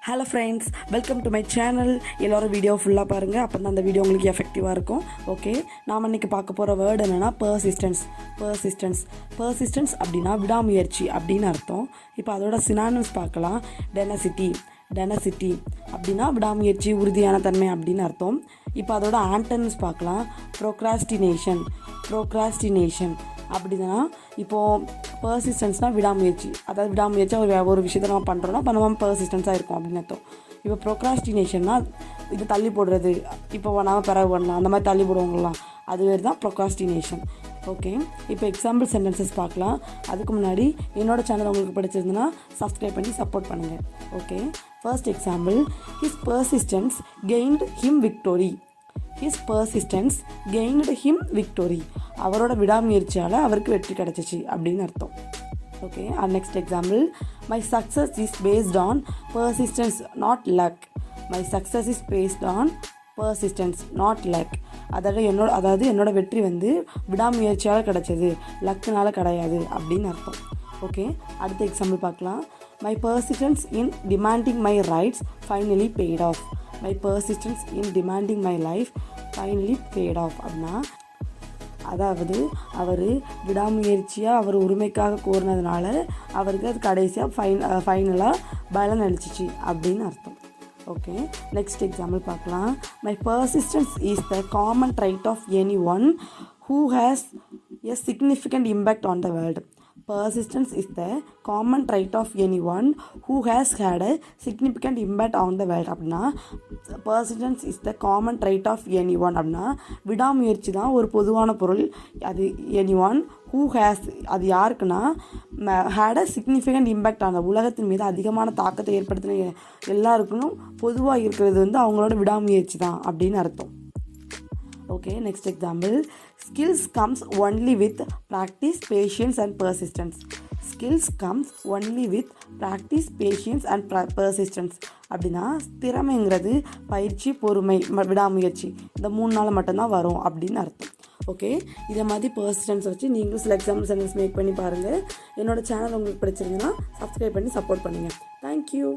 Hello friends, welcome to my channel. எல்லோரும் video ஃபுல்லாக பாருங்கள், அப்போ தான் அந்த வீடியோ உங்களுக்கு எஃபெக்டிவாக இருக்கும். ஓகே, நாம் இன்றைக்கி பார்க்க போகிற வேர்டு என்னென்னா பர்சிஸ்டன்ஸ் அப்படின்னா விடாமுயற்சி அப்படின்னு அர்த்தம். இப்போ அதோட சினானிம்ஸ் பார்க்கலாம். டெனசிட்டி அப்படின்னா விடாமுயற்சி, உறுதியான தன்மை அப்படின்னு அர்த்தம். இப்போ அதோட ஆண்டனிம்ஸ் பார்க்கலாம். ப்ரோக்ராஸ்டினேஷன் அப்படின்னா இப்போது பர்சிஸ்டன்ஸ்னால் விடாமுயற்சி, அதாவது விடாமுயற்சியாக ஒரு விஷயத்தை நம்ம பண்ணுறோன்னா நம்ம பர்சிஸ்டன்ஸாக இருக்கும் அப்படின்னு அர்த்தம். இப்போ ப்ரோக்ராஸ்டினேஷன்னா இது தள்ளி போடுறது, இப்போ நம்ம பிறகு பண்ணலாம் அந்த மாதிரி தள்ளி போடுவாங்களாம், அது வேறு தான் ப்ரோக்ராஸ்டினேஷன். ஓகே, இப்போ எக்ஸாம்பிள் சென்டென்சஸ் பார்க்கலாம். அதுக்கு முன்னாடி என்னோடய சேனல் உங்களுக்கு பிடிச்சிருந்துன்னா சப்ஸ்கிரைப் பண்ணி சப்போர்ட் பண்ணுங்கள். Okay, first example, his persistence gained him victory. அவரோட விடாமுயற்சியால் அவருக்கு வெற்றி கிடைச்சிச்சு அப்படின்னு அர்த்தம். Okay, next example, my success is based on persistence not luck. அதாவது என்னோட வெற்றி வந்து விடாமுயற்சியால் கிடைச்சது, லக்குனால கிடையாது அப்படின்னு அர்த்தம். ஓகே, அடுத்த எக்ஸாம்பிள் பார்க்கலாம். My persistence in demanding my rights finally paid off. அப்படின்னா அதாவது அவர் விடாமுயற்சியாக அவர் உரிமைக்காக கோரினதுனால அவருக்கு அது கடைசியாக ஃபைனலாக பலன் அளிச்சிச்சு அப்படின்னு அர்த்தம். ஓகே, நெக்ஸ்ட் எக்ஸாம்பிள் பார்க்கலாம். My persistence is the common trait of anyone who has a significant impact on the world. Persistence is the common trait of anyone who has had a significant impact on the world. அப்படின்னா persistence is the common trait of anyone அப்படின்னா விடாமுயற்சி தான் ஒரு பொதுவான பொருள். அது anyone who has, அது யாருக்குன்னா had a significant impact on the உலகத்தின் மீது அதிகமான தாக்கத்தை ஏற்படுத்தின எல்லாருக்கும் பொதுவாக இருக்கிறது வந்து அவங்களோட விடாமுயற்சி தான் அப்படின்னு அர்த்தம். Okay, next example, skills comes only with practice, patience and persistence. அப்படின்னா திறமைங்கிறது பயிற்சி, பொறுமை, விடாமுயற்சி, இந்த 3 நாள் மட்டும்தான் வரும் அப்படின்னு அர்த்தம். ஓகே, இதை மாதிரி பர்சிஸ்டன்ஸ் வச்சு நீங்களும் சில எக்ஸாம்பிள் சென்டென்ஸ் மேக் பண்ணி பாருங்கள். என்னோட சேனல் உங்களுக்கு பிடிச்சிருந்ததுன்னா சப்ஸ்கிரைப் பண்ணி சப்போர்ட் பண்ணுங்கள். தேங்க்யூ.